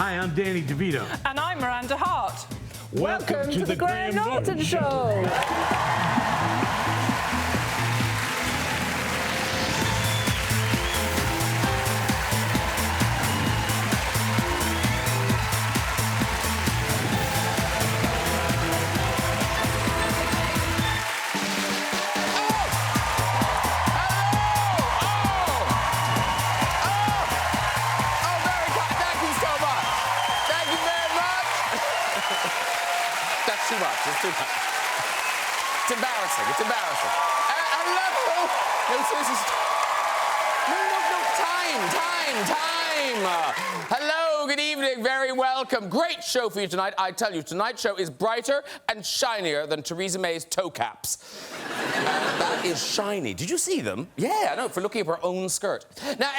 Hi, I'm Danny DeVito. And I'm Miranda Hart. Welcome to the Graham Norton Show. It's too much. It's embarrassing. It's embarrassing. Hello. No, time. Hello, good evening, very welcome. Great show for you tonight. I tell you, tonight's show is brighter and shinier than Theresa May's toe caps. That is shiny. Did you see them? Yeah, I know, for looking at her own skirt. Now,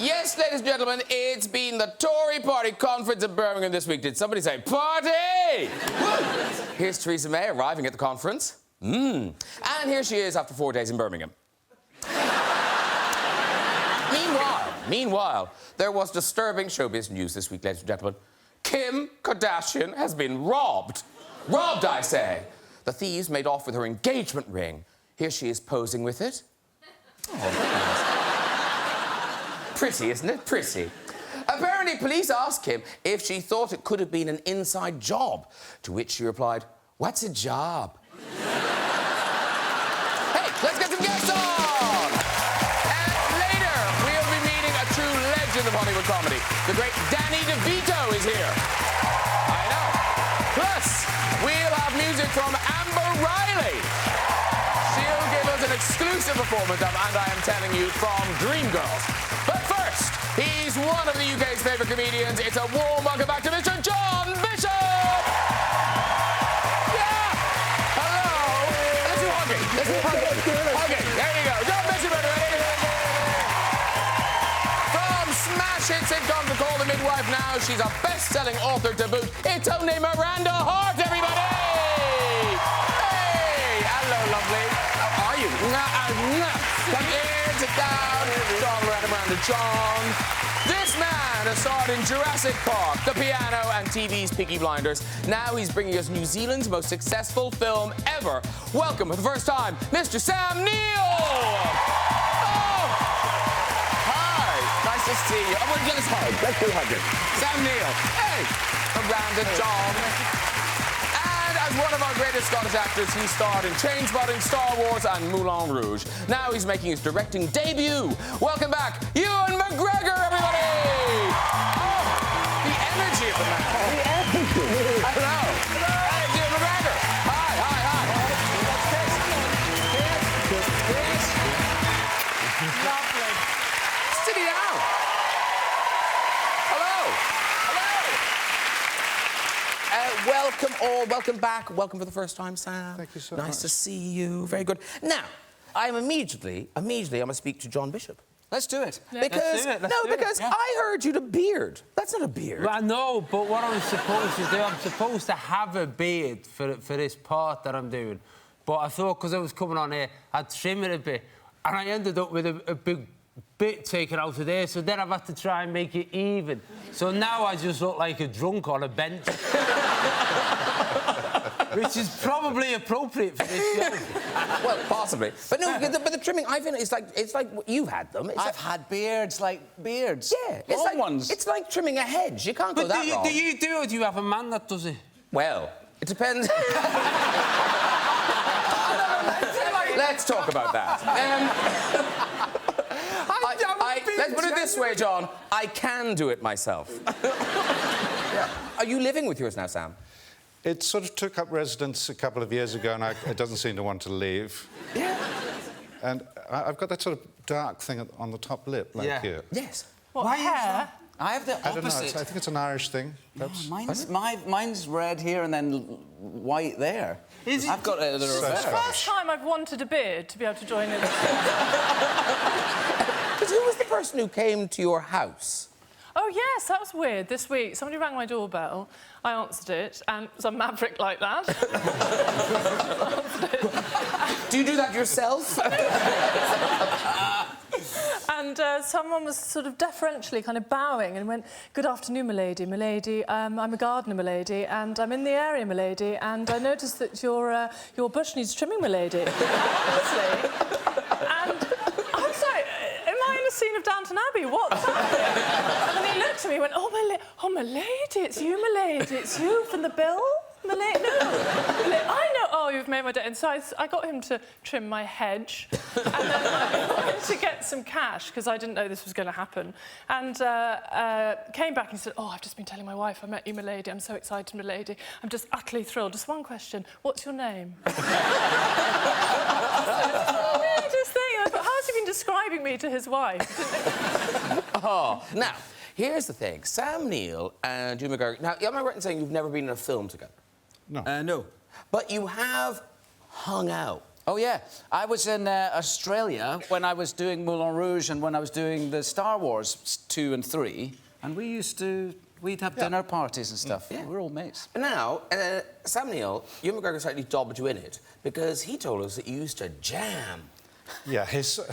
Yes, ladies and gentlemen, it's been the Tory Party conference in Birmingham this week. Did somebody say, party? Here's Theresa May arriving at the conference. And here she is after 4 days in Birmingham. Meanwhile, there was disturbing showbiz news this week, ladies and gentlemen. Kim Kardashian has been robbed. Robbed, I say. The thieves made off with her engagement ring. Here she is posing with it. Oh, very nice. Pretty, isn't it? Pretty. Apparently, police asked Kim if she thought it could have been an inside job, to which she replied, "What's a job?" Hey, let's get some guests on! And later, we'll be meeting a true legend of Hollywood comedy. The great Danny DeVito is here. I know. Plus, we'll have music from Amber Riley. She'll give us an exclusive performance of And I Am Telling You from Dreamgirls. But first, he's one of the UK's favourite comedians. It's a warm welcome back to Mr. John Bishop! Yeah! Hello! Let's do hugging. Let's do hugging. Hugging. There you go. John Bishop, everybody. From smash hit sitcom to Call the Midwife now, she's a best-selling author to boot. It's only Miranda Hart, everybody! Hey! Hello, lovely. How are you? Come in, sit down. John, Miranda, John. This man has starred in Jurassic Park, The Piano, and TV's Peaky Blinders. Now he's bringing us New Zealand's most successful film ever. Welcome for the first time, Mr. Sam Neill. Oh! Hi. Nice to see you. Oh, let's hug. Let's do hugging. Sam Neill. Hey. Miranda, John. One of our greatest Scottish actors, he starred in Trainspotting, Star Wars, and Moulin Rouge. Now he's making his directing debut. Welcome back, Ewan McGregor, everybody! Oh, the energy of the man. The energy. Hello. Hey, Ewan McGregor. Hi. Lovely. Sit down. Welcome all, welcome back, welcome for the first time, Sam. Thank you so much. Nice to see you, very good. Now, I'm immediately, I must speak to John Bishop. Let's do it. Because I heard you had a beard. That's not a beard. Well, no, but what I'm supposed to do, I'm supposed to have a beard for this part that I'm doing. But I thought, because I was coming on here, I'd trim it a bit. And I ended up with a big bit taken out of there, so then I've had to try and make it even. So now I just look like a drunk on a bench. Which is probably appropriate for this show. Well, possibly. But no, but the trimming, I feel it's like you've had them. I've had beards like beards. Yeah, it's like ones. It's like trimming a hedge. You can't go that wrong. Do you do, or do you have a man that does it? Well, it depends. Let's talk about that. Let's put it this way, John. I can do it myself. Yeah. Are you living with yours now, Sam? It sort of took up residence a couple of years ago, and it doesn't seem to want to leave. Yeah. And I've got that sort of dark thing on the top lip, like here. Yes. What, hair? I have the opposite. I don't know. I think it's an Irish thing. Mine's red here and then white there. I've got the reverse. First time I've wanted a beard to be able to join in. Because who was the person who came to your house? Oh, yes, that was weird. This week, somebody rang my doorbell. I answered it, and it was a maverick like that. Do you do that yourself? and someone was sort of deferentially kind of bowing and went, "Good afternoon, milady. Milady, I'm a gardener, milady, and I'm in the area, milady, and I noticed that your bush needs trimming, milady." Honestly. And I was like, am I in a scene of Downton Abbey? What's happening? And then he looked at me and went, "Oh, milady, it's you, milady. It's you from the bill? Milady, no. Milady, I know. Oh, you've made my day." And so I got him to trim my hedge. And then I went to get some cash, because I didn't know this was going to happen. And came back and said, "Oh, I've just been telling my wife I met you, milady. I'm so excited, milady. I'm just utterly thrilled. Just one question. What's your name?" Just thing. I thought, how's he been describing me to his wife? Oh, now, here's the thing. Sam Neill and Ewan McGregor... Now, am I right in saying you've never been in a film together? No. No. But you have hung out. Oh, yeah. I was in Australia when I was doing Moulin Rouge and when I was doing the Star Wars 2 and 3. And we'd have dinner parties and stuff. Yeah. We're all mates. Now, Sam Neill, Ewan McGregor slightly dobbed you in it because he told us that you used to jam. Yeah, his... I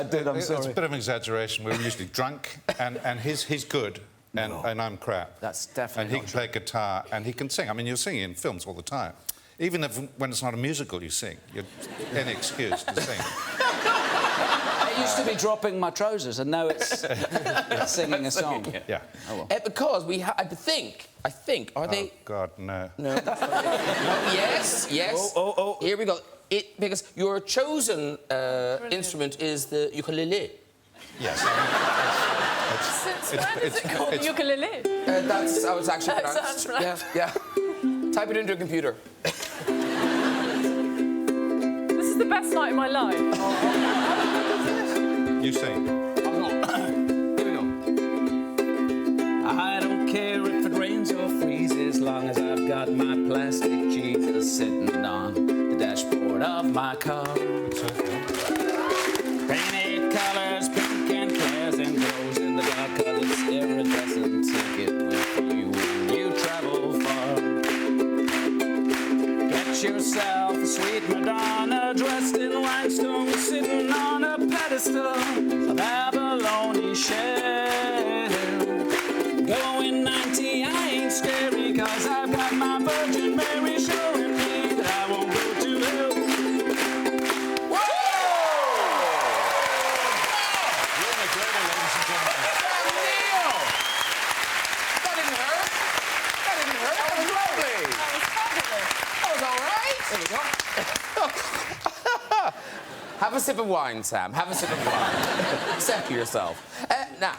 did, I'm sorry. It's a bit of an exaggeration. We were usually drunk, and he's good, and I'm crap. That's definitely And he not can play guitar, and he can sing. I mean, you're singing in films all the time. Even when it's not a musical, you sing. You're any excuse to sing. It used to be dropping my trousers, and now it's singing a song. Yeah. Oh, well. Because I think, are they... Oh, God, no. No, that's not it. No, yes. Oh. Here we go. Because your chosen instrument is the ukulele. Yes. Since when is it called ukulele? That's how it's actually That pronounced. sounds right. Yeah. Type it into a computer. This is the best night of my life. You sing. Here we go. I don't care if it rains or freezes, as long as I've got my plastic Jesus sitting on the dashboard of my car. Painted colours, pink and flares, and glows in the dark, 'cause it's iridescent. Take it with you when you travel far. Get yourself a sweet Madonna dressed in rhinestone, sitting on a pedestal of abalone shell. Going 90, I ain't scary, 'cause I've got my Virgin Mary showing me that I won't go to hell. Whoa! Ewan McGregor, ladies and gentlemen. Neill! That didn't hurt. That didn't hurt. That was lovely. That was fabulous. That was all right. There we go. Have a sip of wine, Sam. Have a sip of wine. Settle yourself. Now,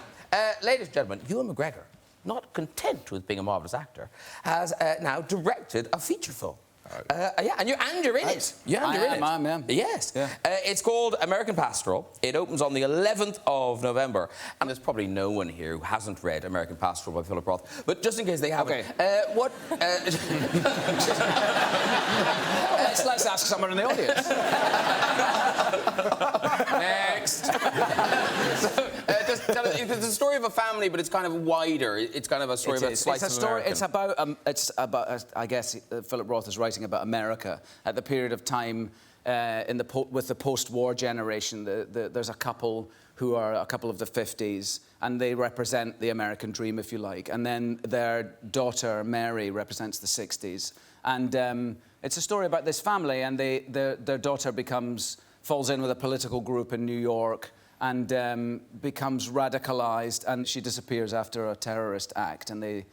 ladies and gentlemen, Ewan McGregor, not content with being a marvellous actor, has now directed a feature film. Yeah, and you're in it. You're in it. I am. Yes. Yeah. It's called American Pastoral. It opens on the 11th of November. And there's probably no one here who hasn't read American Pastoral by Philip Roth. But just in case they haven't... Okay. What... Let's ask someone in the audience. Next. Just tell us, it's a story of a family, but it's kind of wider. It's kind of a story about slice of American. It's about. I guess Philip Roth is writing about America at the period of time with the post-war generation. There's a couple who are a couple of the 50s, and they represent the American dream, if you like. And then their daughter Mary represents the 60s, and it's a story about this family, and their daughter falls in with a political group in New York and becomes radicalised, and she disappears after a terrorist act, and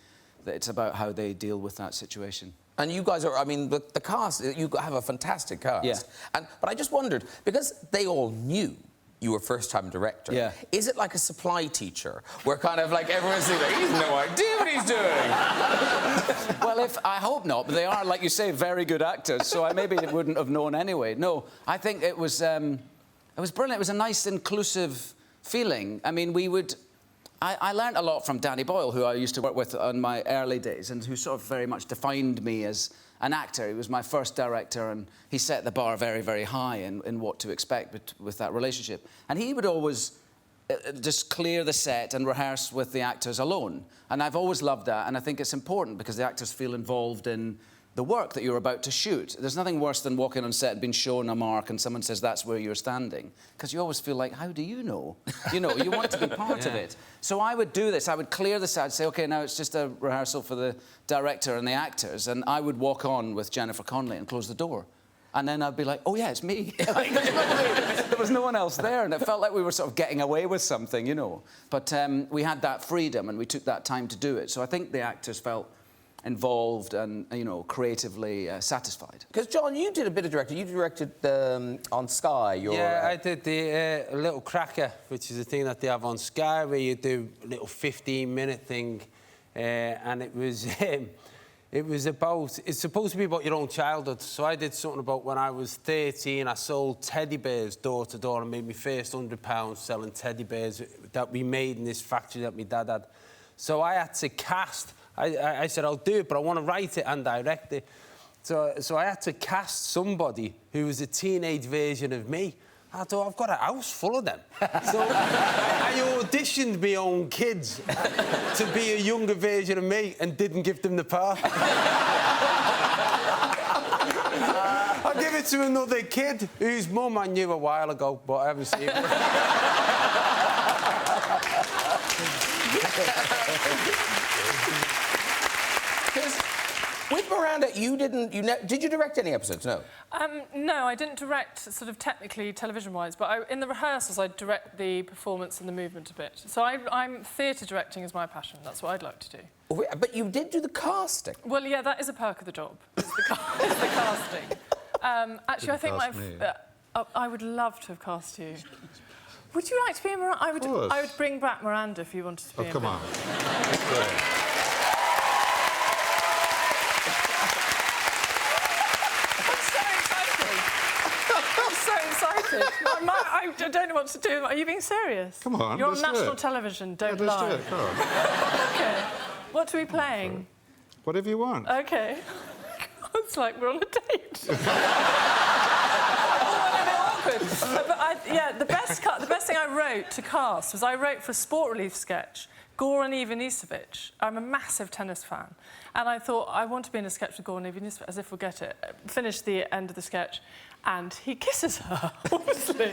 it's about how they deal with that situation. And you guys are, I mean, the cast, you have a fantastic cast. Yeah. But I just wondered, because they all knew you were first-time director, Yeah. is it like a supply teacher, where kind of like everyone's like, he's no idea what he's doing? Well, I hope not, but they are, like you say, very good actors, so I maybe wouldn't have known anyway. No, I think it was brilliant. It was a nice, inclusive feeling. I mean, I learned a lot from Danny Boyle, who I used to work with in my early days, and who sort of very much defined me as an actor. He was my first director, and he set the bar very, very high in what to expect with that relationship. And he would always just clear the set and rehearse with the actors alone. And I've always loved that, and I think it's important because the actors feel involved in the work that you're about to shoot. There's nothing worse than walking on set and being shown a mark and someone says that's where you're standing, because you always feel like, how do you know? You know, you want to be part of it. So I would do this. I would clear the set. I'd say, OK, now it's just a rehearsal for the director and the actors, and I would walk on with Jennifer Connelly and close the door. And then I'd be like, oh, yeah, it's me. There was no one else there, and it felt like we were sort of getting away with something, you know. But we had that freedom, and we took that time to do it. So I think the actors felt involved and, you know, creatively satisfied. Because, John, you did a bit of directing. You directed on Sky. I did the Little Cracker, which is a thing that they have on Sky, where you do a little 15-minute thing, and it was... It's supposed to be about your own childhood. So I did something about when I was 13, I sold teddy bears door to door and made my first £100 selling teddy bears that we made in this factory that my dad had. So I had to cast. I said, I'll do it, but I want to write it and direct it. So I had to cast somebody who was a teenage version of me. I thought, I've got a house full of them. So I auditioned my own kids to be a younger version of me and didn't give them the part. I give it to another kid whose mum I knew a while ago, but I haven't seen her. With Miranda, did you direct any episodes? No. No, I didn't direct, sort of technically television-wise, but in the rehearsals I direct the performance and the movement a bit. So I'm theatre directing is my passion. That's what I'd like to do. But you did do the casting. Well, yeah, that is a perk of the job. It's the casting. Actually, I think I would love to have cast you. Would you like to be in Miranda? I would bring back Miranda if you wanted to be in. Oh, come on. I don't know what to do. Are you being serious? Come on, you're on let's do national it. television. Don't let's lie. do it. Come on. OK. What are we playing? Whatever you want. OK. It's like we're on a date. But the best thing I wrote to cast was I wrote for a Sport Relief sketch, Goran Ivanisevic. I'm a massive tennis fan. And I thought, I want to be in a sketch with Goran Ivanisevic, as if we'll get it. Finished the end of the sketch, and he kisses her, obviously.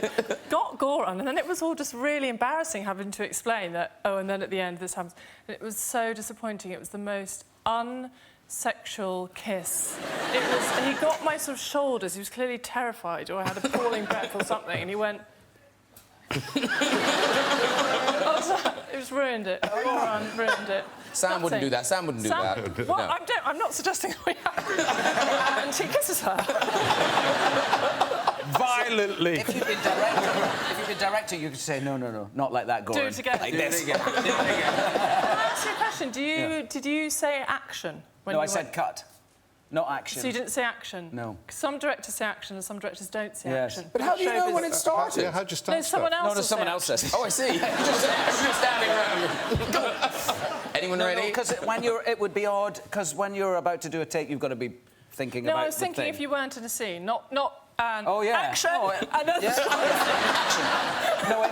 Got Goran, and then it was all just really embarrassing having to explain that, oh, and then at the end this happens. And it was so disappointing. It was the most unsexual kiss. He got my sort of shoulders. He was clearly terrified, or I had appalling breath or something, and he went... It just ruined it. Goran ruined it. Sam wouldn't do that. Sam wouldn't do that. Well, no. I'm not suggesting we have. And he kisses her. Violently. If you'd been director, you could say, no, not like that, Goran. Do it again. Like this. Can I ask you a question? Did you say action? When No, you I said cut. Not action. So you didn't say action? No. Some directors say action and some directors don't say Yes. action. But how do you know when it started? How'd you start? No, someone else. No, someone else says. Oh, I see. just standing around. Go. Anyone ready? Because it would be odd, because when you're about to do a take, you've got to be thinking about No, I was the thinking thing. if you weren't in a scene, not Oh, yeah. action. Oh, And then action. No,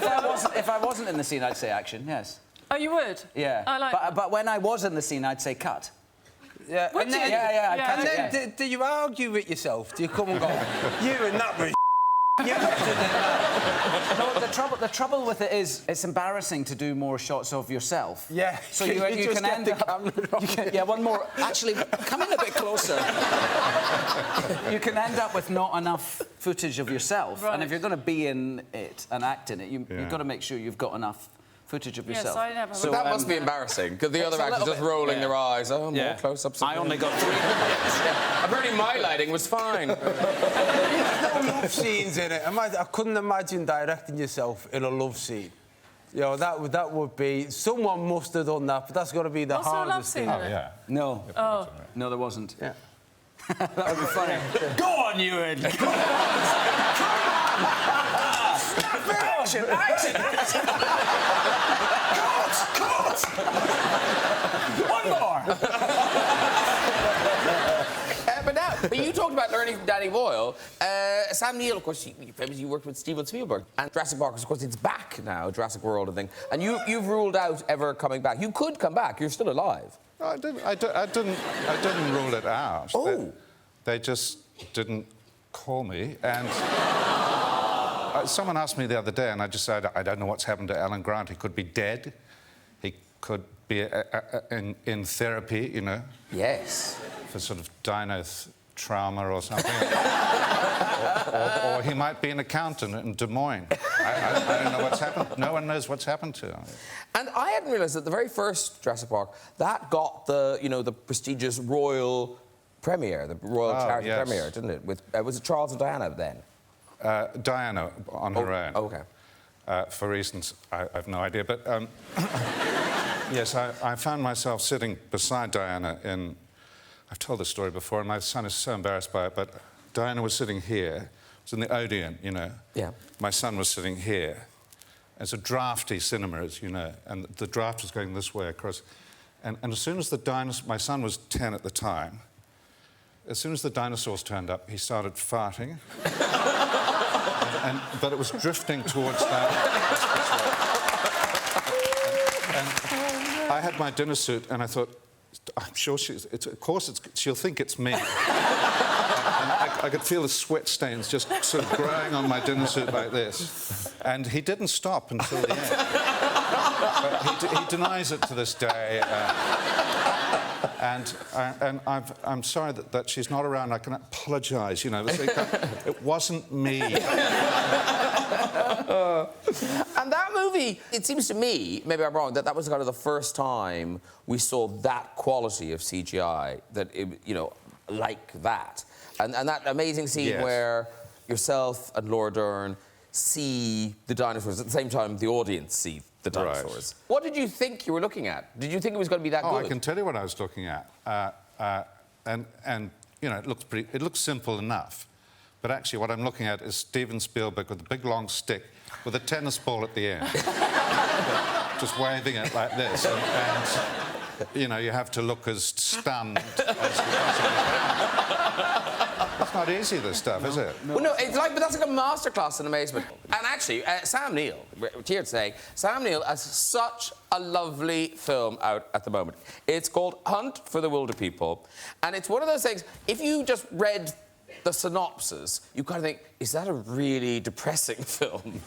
if I wasn't in the scene, I'd say action, yes. Oh, you would? Yeah. I like but when I was in the scene, I'd say cut. Yeah, Would and then, you? Yeah, Yeah. I'd cut and it, then do you argue with yourself? Do you come and go, you and that was you better than that? No, the trouble with it is it's embarrassing to do more shots of yourself. Yeah, So you just can get end the up... camera Yeah, one more. Actually, come in a bit closer. You can end up with not enough footage of yourself. Right. And if you're going to be in it and act in it, you've got to make sure you've got enough footage of Yes, yourself. I never... So that must be embarrassing, because the it's other a actors little just bit, rolling their eyes. Oh, more close-ups. I only got 3. Apparently my lighting was fine. Love scenes in it. I couldn't imagine directing yourself in a love scene. You know, that would be... Someone must have done that, but that's got to be the What's there a love hardest scene thing. in it? Yeah. No. Oh. No, there wasn't. Yeah. That would be funny. Go on, Ewan! Come on! Action! Cut! One more! But you talked about learning from Danny Boyle. Sam Neill, of course, you worked with Steven Spielberg. And Jurassic Park, of course, it's back now, Jurassic World and thing. And you've ruled out ever coming back. You could come back. You're still alive. I didn't rule it out. Oh. They just didn't call me. And someone asked me the other day, and I just said, I don't know what's happened to Alan Grant. He could be dead. He could be in therapy, you know. Yes. For sort of trauma or something. or he might be an accountant in Des Moines. I don't know what's happened. No one knows what's happened to him. And I hadn't realised that the very first Jurassic Park, that got the, you know, the prestigious royal premiere, the royal charity premiere, didn't it? With, was it Charles and Diana then? Diana on her own. Oh, OK. For reasons I have no idea. But, yes, I found myself sitting beside Diana in... I've told this story before, and my son is so embarrassed by it, but Diana was sitting here. It was in the Odeon, you know. Yeah. My son was sitting here. It's a drafty cinema, as you know, and the draft was going this way across. And as soon as the dinosaurs... My son was 10 at the time. As soon as the dinosaurs turned up, he started farting. But it was drifting towards that. And I had my dinner suit, and I thought, I'm sure she'll think it's me. And I could feel the sweat stains just sort of growing on my dinner suit like this. And he didn't stop until the end. But he denies it to this day. And I'm sorry that she's not around. I can apologise, you know. It wasn't me. And that movie, it seems to me, maybe I'm wrong, that was kind of the first time we saw that quality of CGI, that, you know, like that. And that amazing scene where yourself and Laura Dern see the dinosaurs at the same time the audience see the dinosaurs. Right. What did you think you were looking at? Did you think it was going to be that good? I can tell you what I was looking at. And you know, it looks simple enough. But actually, what I'm looking at is Steven Spielberg with a big, long stick with a tennis ball at the end. Just waving it like this. And, you know, you have to look as stunned as you possibly can. It's not easy, this stuff, is it? No. Well, no, it's like, but that's like a masterclass in amazement. And actually, Sam Neill, we're here to say, Sam Neill has such a lovely film out at the moment. It's called Hunt for the Wilder People. And it's one of those things, if you just read the synopsis, you kind of think, is that a really depressing film?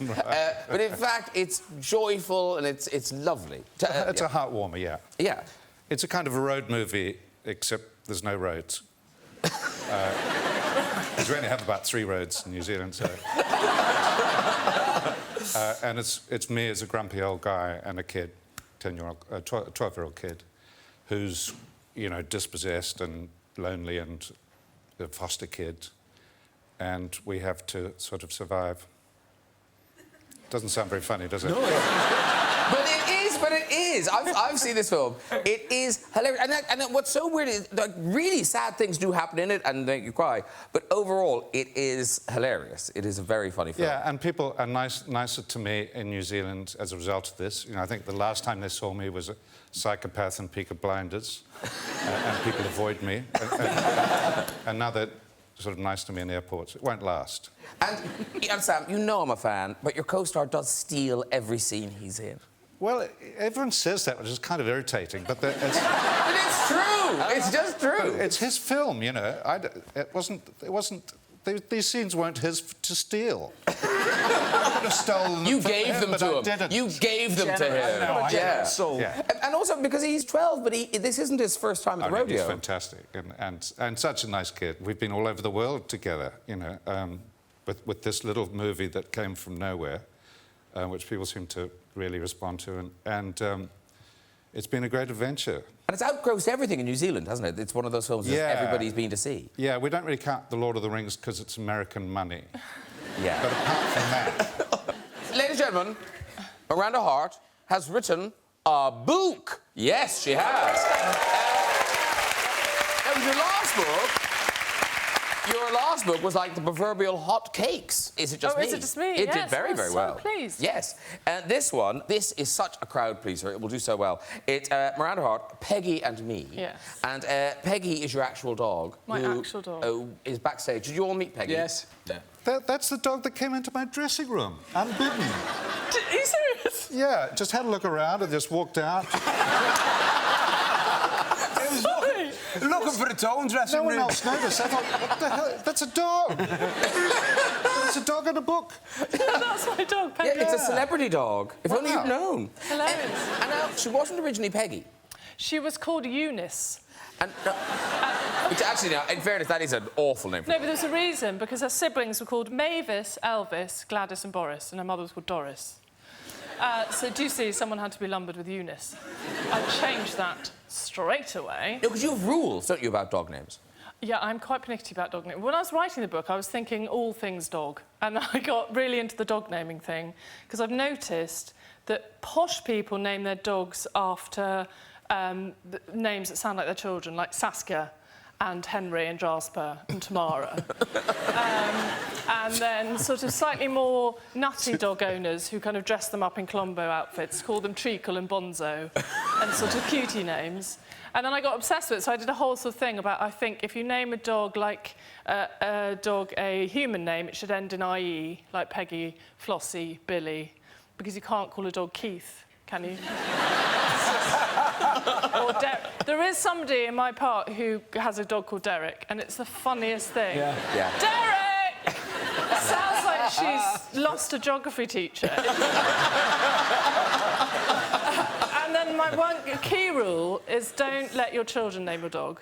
But in fact, it's joyful and it's lovely. It's a heartwarmer, yeah. Yeah. It's a kind of a road movie, except there's no roads. Because we only have about 3 roads in New Zealand, so... and it's me as a grumpy old guy and a kid, 12-year-old kid, who's, you know, dispossessed and lonely and a foster kid, and we have to sort of survive. Doesn't sound very funny, does it? No. But it is. I've seen this film. It is hilarious. And what's so weird is, like, really sad things do happen in it and make you cry. But overall, it is hilarious. It is a very funny film. Yeah, and people are nicer to me in New Zealand as a result of this. You know, I think the last time they saw me was a Psychopath and Peaky Blinders, and people avoid me. And now they're sort of nice to me in airports. It won't last. And Sam, you know I'm a fan, but your co-star does steal every scene he's in. Well, everyone says that, which is kind of irritating, but But it's true! It's just true! It's his film, you know. It wasn't... These scenes weren't his to steal. I could have stolen them. You gave them to him. You gave them to him. No, yeah. Yeah. And also because he's 12, but this isn't his first time at the rodeo. He's fantastic and such a nice kid. We've been all over the world together, you know, with this little movie that came from nowhere, which people seem to really respond to, and it's been a great adventure. And it's outgrossed everything in New Zealand, hasn't it? It's one of those films that everybody's been to see. Yeah, we don't really count The Lord of the Rings because it's American money. Yeah. But apart from that... Ladies and gentlemen, Miranda Hart has written a book. Yes, she has. That was your last book. Your last book was like the proverbial hot cakes. Is it just me? Oh, is it just me? It did very, very well. So pleased. Yes. This one, this is such a crowd pleaser. It will do so well. It's Miranda Hart, Peggy and me. Yes. And Peggy is your actual dog. My actual dog. Is backstage. Did you all meet Peggy? Yes. Yeah. That's the dog that came into my dressing room, unbidden. Are you serious? Yeah, just had a look around and just walked out. Looking for its own dressing No one room. else noticed. I thought, what the hell? That's a dog. There's a dog in a book. That's my dog, Peggy. Yeah, it's a celebrity dog. If only Wow. you'd known. Hilarious. And now, she wasn't originally Peggy. She was called Eunice. And which actually, now, in fairness, that is an awful name for No, but there's a reason, because her siblings were called Mavis, Elvis, Gladys and Boris, and her mother was called Doris. So do you see, someone had to be lumbered with Eunice. I changed that straight away. No, because you have rules, don't you, about dog names? Yeah, I'm quite pernickety about dog naming. When I was writing the book, I was thinking all things dog, and I got really into the dog naming thing, because I've noticed that posh people name their dogs after names that sound like their children, like Saskia and Henry and Jasper and Tamara. And then sort of slightly more nutty dog owners who kind of dress them up in Colombo outfits, call them Treacle and Bonzo, and sort of cutie names. And then I got obsessed with it, so I did a whole sort of thing about, I think, if you name a dog like a human name, it should end in IE, like Peggy, Flossie, Billy, because you can't call a dog Keith, can you? Or there is somebody in my part who has a dog called Derek, and it's the funniest thing. Yeah. Derek! Sounds like she's lost a geography teacher. And then my one key rule is don't let your children name your dog.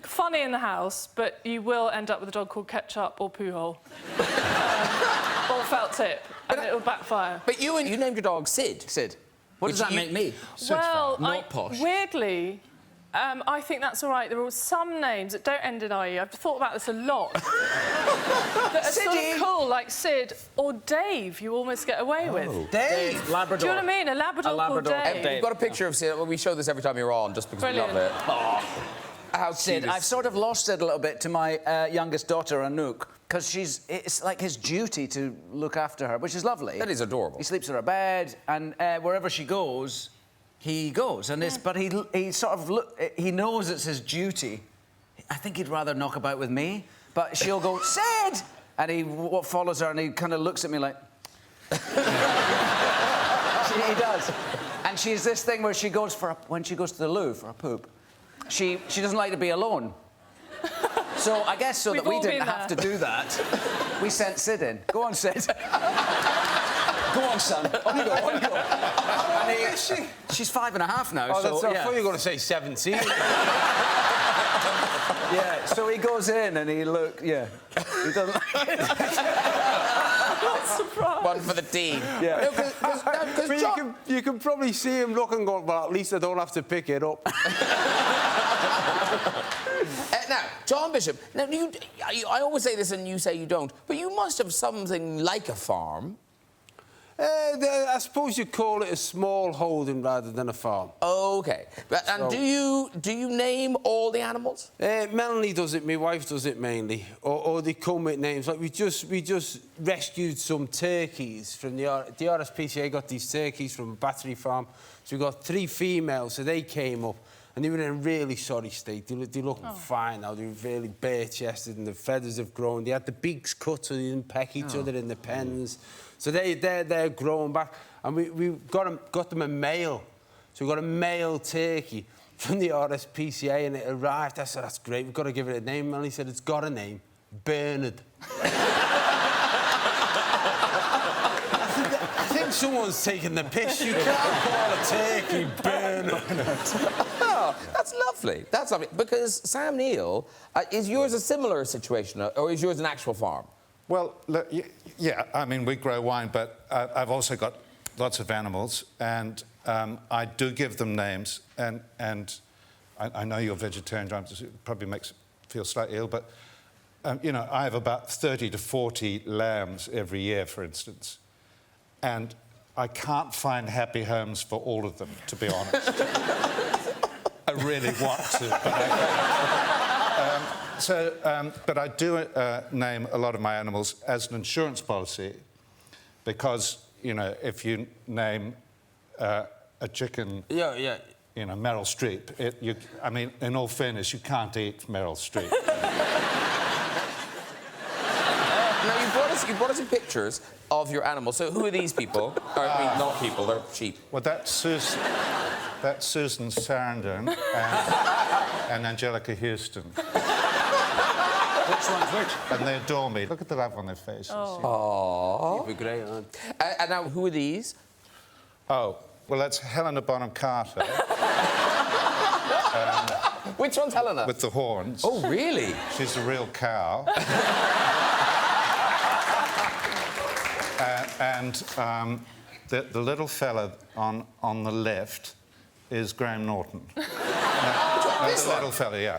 Funny in the house, but you will end up with a dog called Ketchup or Poohole. Or Felt Tip, and it'll backfire. But you named your dog Sid. Sid. What does that make me? Well, Not posh. weirdly, I think that's all right. There are some names that don't end in IE. I've thought about this a lot. That are sort of cool, like Sid or Dave, you almost get away with. Dave. Labrador. Do you know what I mean? A Labrador called Dave. We've got a picture of Sid. Well, we show this every time you're on, just because Brilliant. we love it. Oh. How Sid, I've sort of lost it a little bit to my youngest daughter, Anouk, because it's like his duty to look after her, which is lovely. That is adorable. He sleeps in her bed, and wherever she goes, he goes. And but he sort of he knows it's his duty. I think he'd rather knock about with me, but she'll go, Sid! And he follows her, and he kind of looks at me like... he does. And she's this thing where she goes when she goes to the loo for a poop, she doesn't like to be alone. So I guess so that we didn't have to do that, we sent Sid in. Go on, Sid. Go on, son. On you go, on you go. And she's 5.5 now, Oh, so... that's I thought you were going to say 17. Yeah, so he goes in and he he doesn't like it. Surprise. One for the team. Yeah. But you can probably see him look and go, well, at least I don't have to pick it up. Now, John Bishop, now, I always say this and you say you don't, but you must have something like a farm. I suppose you'd call it a small holding rather than a farm. OK. And do you name all the animals? Melanie does it, my wife does it mainly. Or they come with names. Like we just rescued some turkeys from the RSPCA got these turkeys from a battery farm. So we got 3 females, so they came up. And they were in a really sorry state. They look fine now. They were really bare-chested and the feathers have grown. They had the beaks cut so they didn't peck each other in the pens. So they're growing back. And we got them a male. So we got a male turkey from the RSPCA and it arrived. I said, that's great, we've got to give it a name. And he said, it's got a name, Bernard. I think someone's taking the piss. You can't call a turkey Bernard. Oh, that's lovely. That's lovely. Because, Sam Neill, is yours a similar situation, or is yours an actual farm? Well, look, yeah, I mean, we grow wine, but I've also got lots of animals, and I do give them names, and I know you're vegetarian, John, it probably makes you feel slightly ill, but, you know, I have about 30 to 40 lambs every year, for instance, and I can't find happy homes for all of them, to be honest. I really want to, but I can't. But I do name a lot of my animals as an insurance policy because, you know, if you name a chicken... Yeah. You know, Meryl Streep, I mean, in all fairness, you can't eat Meryl Streep. Now, you brought us some pictures of your animals. So who are these people? Or, I mean, not people, they're sheep. Well, that's Susan Sarandon, and Angelica Houston. Which one's which? And they adore me. Look at the love on their faces. Oh. You'd be great, aren't you? And now, who are these? Oh, well, that's Helena Bonham Carter Which one's Helena? with the horns. Oh, really? She's a real cow. The little fella on the left is Graham Norton. This the one? little fella, yeah.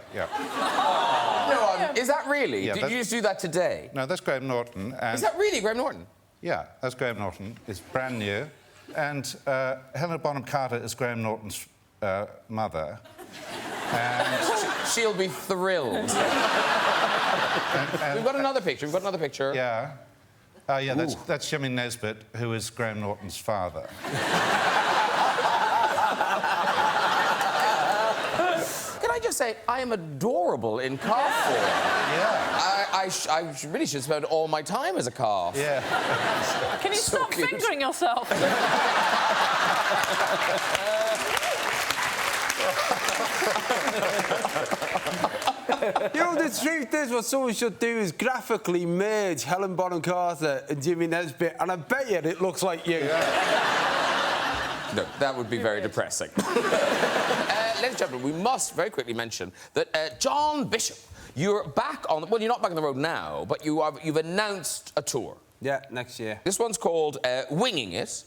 No, is that really? Yeah, Did you just do that today? No, that's Graham Norton. And Is that really Graham Norton? yeah, that's Graham Norton. It's brand new. And Helena Bonham Carter is Graham Norton's mother. And, She'll be thrilled. We've got another picture. yeah. Yeah, that's Jimmy Nesbitt, who is Graham Norton's father. Can I just say, I am adorable in calf form. Yeah. I really should spend all my time as a calf. Yeah. Can you So stop cute. fingering yourself? You know, the truth is, what someone should do is graphically merge Helen Bonham Carter and Jimmy Nesbitt, and I bet you it looks like you. No, that would be very depressing. Ladies and gentlemen, we must very quickly mention that John Bishop, you're back on... Well, you're not back on the road now, but you've announced a tour. Yeah, next year. This one's called Winging It,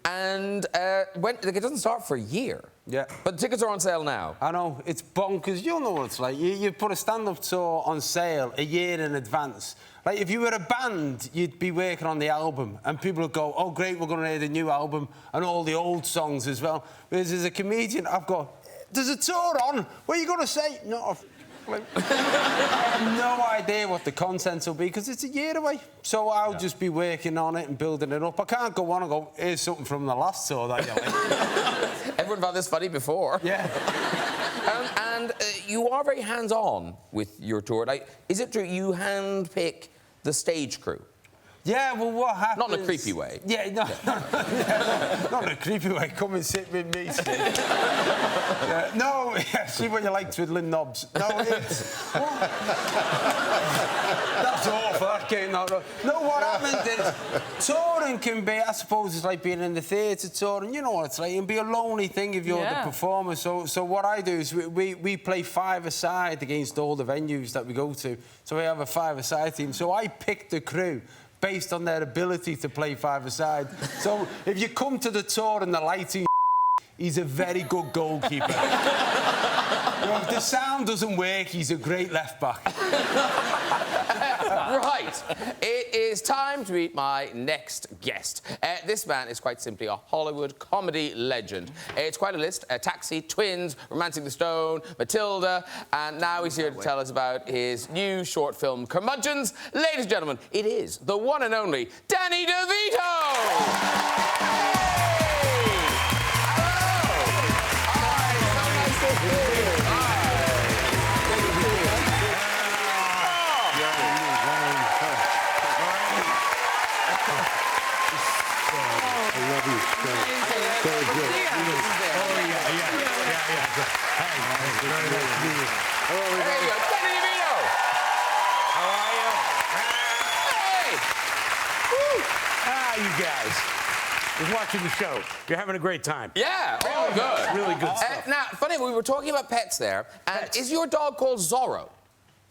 and it doesn't start for a year. Yeah. But the tickets are on sale now. I know, it's bonkers. You'll know what it's like. You put a stand-up tour on sale a year in advance. Like, if you were a band, you'd be working on the album, and people would go, oh, great, we're going to hear the new album, and all the old songs as well. Whereas as a comedian, I've got, there's a tour on. What are you going to say? No, I have no idea what the content will be, because it's a year away. So I'll just be working on it and building it up. I can't go on and go, here's something from the last tour that you like. Everyone found this funny before. Yeah. And you are very hands-on with your tour. Like, is it true you handpick the stage crew? Yeah, well, what happens... Not in a creepy way. Yeah, no, not in a creepy way. Come and sit with me, Steve. No, see what you like twiddling knobs. No, it's... That's awful, that came out wrong. No, what happens is, touring can be, I suppose, it's like being in the theatre touring, you know what it's like, it can be a lonely thing if you're the performer. So what I do is we play five-a-side against all the venues that we go to. So we have a five-a-side team. So I pick the crew based on their ability to play five-a-side. So if you come to the tour and the lighting, he's a very good goalkeeper. You know, if the sound doesn't work, he's a great left-back. Right. It is time to meet my next guest. This man is quite simply a Hollywood comedy legend. It's quite a list. Taxi, Twins, Romancing the Stone, Matilda, and now he's here to tell us about his new short film, Curmudgeons. Ladies and gentlemen, it is the one and only Danny DeVito! You guys. Just watching the show. You're having a great time. Yeah, all good. Really good stuff. Now, funny, we were talking about pets there, and is your dog called Zorro?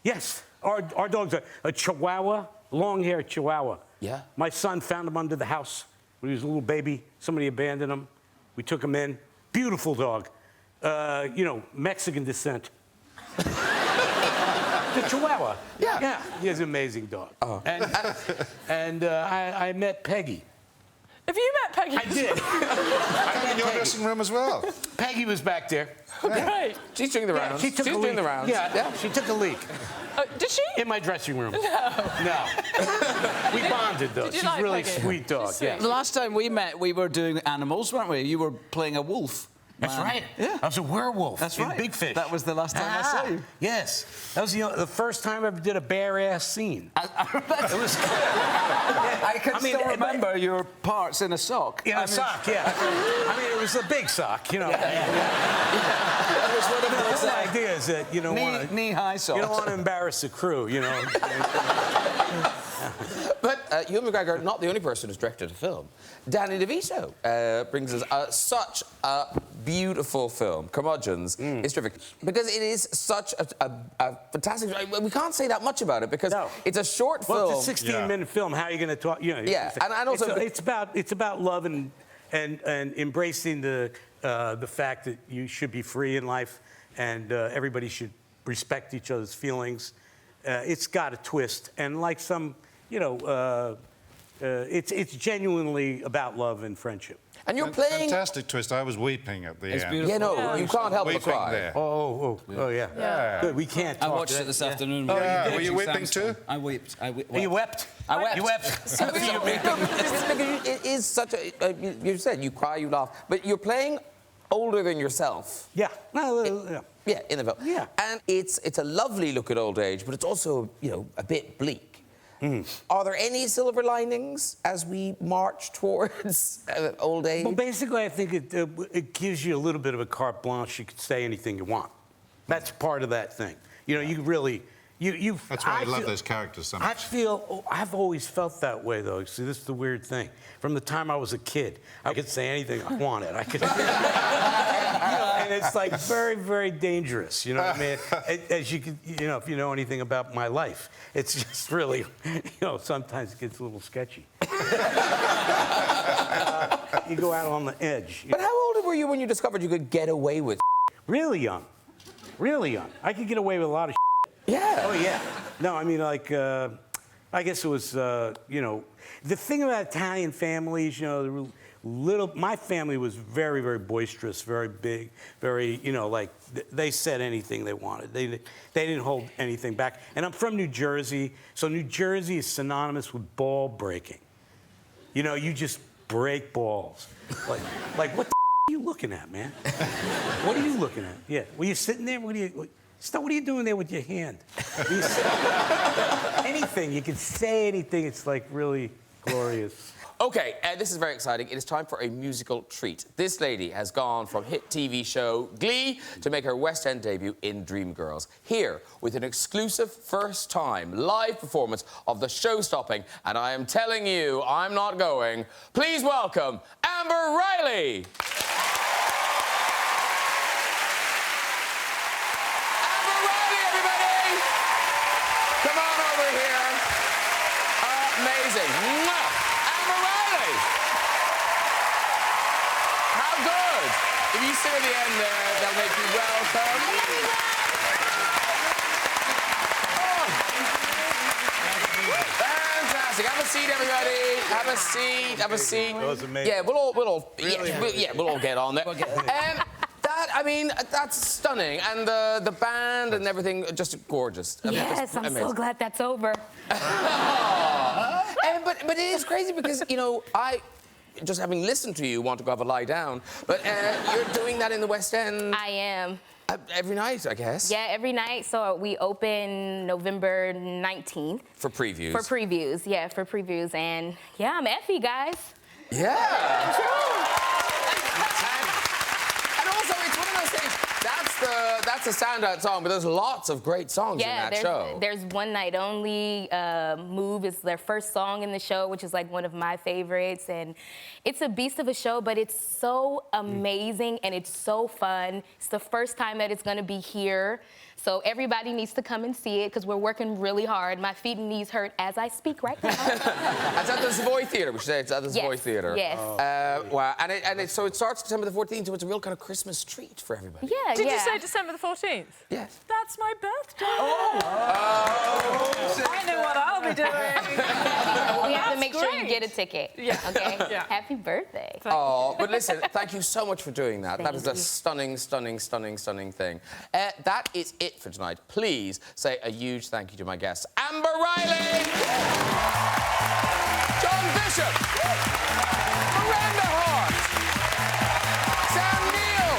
Yes. Our dog's a Chihuahua, long-haired Chihuahua. Yeah. My son found him under the house when he was a little baby. Somebody abandoned him. We took him in. Beautiful dog. You know, Mexican descent. The Chihuahua. Yeah. Yeah, he's an amazing dog. Oh. And I met Peggy. Have you met Peggy? I did. I'm in your dressing room as well. Peggy was back there. Great. She's doing the rounds. She took She's a doing leak. the rounds. Yeah, she took a leak Did she? in my dressing room. No. No. We bonded, though. Did you She's like really Peggy? sweet dog. She's sweet. Yeah. The last time we met, we were doing animals, weren't we? You were playing a wolf. That's Man. right. Yeah. I was a werewolf. That's in right. Big Fish. That was the last time I saw you. Yes. That was the first time I ever did a bare-ass scene. It was... I can still but- remember your parts in a sock. In a sock, yeah. I mean, it was a big sock, you know. It was one of The those whole idea is that you don't want to... knee-high socks. You don't want to embarrass the crew, you know. But Ewan McGregor, not the only person who's directed a film. Danny DeVito brings us such a beautiful film. Curmudgeons is terrific. Because it is such a fantastic... We can't say that much about it because it's a short film. Well, it's a 16-minute film. How are you going to talk? You know, Yeah, and also... It's about love and embracing the fact that you should be free in life and everybody should respect each other's feelings. It's got a twist, and like some, you know, it's genuinely about love and friendship. And you're playing... Fantastic twist. I was weeping at the end. Yeah, no, you can't help but Weeping cry. there. Oh, yeah. Good. We can't talk. I watched it this afternoon. Yeah, were you weeping too? I wept. You wept? I wept. You wept? It is such a... You said you cry, you laugh, but you're playing older than yourself. Yeah. No, Yeah, in the film. Yeah. And it's a lovely look at old age, but it's also, you know, a bit bleak. Are there any silver linings as we march towards old age? Well, basically, I think it gives you a little bit of a carte blanche. You can say anything you want. That's part of that thing. You know, you really... That's why I love those characters so much. I've always felt that way, though. See, this is the weird thing. From the time I was a kid, I could say anything I wanted. I could... You know, and it's like very, very dangerous. You know what I mean? As you can, you know, if you know anything about my life, it's just really, you know, sometimes it gets a little sketchy. You go out on the edge. But how old were you when you discovered you could get away with? Really young. Really young. I could get away with a lot of. Yeah. Oh yeah. No, I mean like. I guess it was, you know, the thing about Italian families, you know, my family was very, very boisterous, very big, very, you know, like they said anything they wanted. They didn't hold anything back. And I'm from New Jersey, so New Jersey is synonymous with ball breaking. You know, you just break balls. Like what the are you looking at, man? What are you looking at? Yeah. Were you sitting there? What are you doing there with your hand? Anything. You can say anything. It's like really glorious. Okay, this is very exciting. It is time for a musical treat. This lady has gone from hit TV show Glee to make her West End debut in Dreamgirls. Here, with an exclusive first-time live performance of the show-stopping, and I am telling you, I'm not going, please welcome Amber Riley! Come on over here. Amazing. Mwah! Amber Riley. How good. If you sit at the end there, they'll make you welcome. Fantastic. Have a seat, everybody. Have a seat. Have a seat. That was amazing. Yeah, we'll all get on there. I mean, that's stunning. And the band and everything, just gorgeous. I mean, Yes, I'm so glad that's over. But it is crazy because, you know, I, just having listened to you, want to go have a lie down, but you're doing that in the West End. I am. Every night, I guess. Yeah, every night. So we open November 19th. For previews. For previews, yeah, for previews. And yeah, I'm Effie, guys. Yeah. And also, it's one of those things, that's a standout song, but there's lots of great songs in that show. There's One Night Only. Move is their first song in the show, which is like one of my favorites. And it's a beast of a show, but it's so amazing and it's so fun. It's the first time that it's going to be here. So everybody needs to come and see it because we're working really hard. My feet and knees hurt as I speak right now. It's at the Savoy Theatre, we should say. It's at the Savoy Theatre. Yes. Wow. So it starts December the 14th, so it's a real kind of Christmas treat for everybody. Yeah, Did you say December the 14th? Yes. That's my birthday. I know what I'll be doing. We have to make sure you get a ticket. Yeah. Okay? Yeah. Happy birthday. Oh, but listen, thank you so much for doing that. That is a Thank you. stunning, stunning, stunning, stunning thing. That is it for tonight. Please say a huge thank you to my guests, Amber Riley, John Bishop, Miranda Hart, Sam Neill,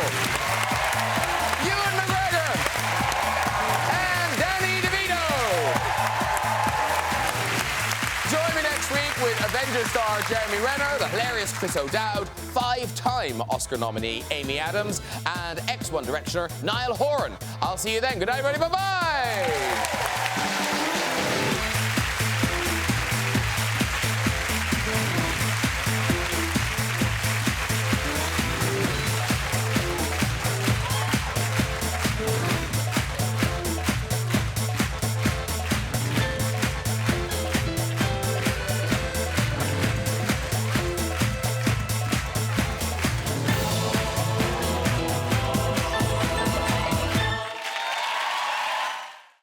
Banter star Jeremy Renner, the hilarious Chris O'Dowd, 5-time Oscar nominee Amy Adams, and ex-One Directioner Niall Horan. I'll see you then. Good night, everybody. Bye-bye.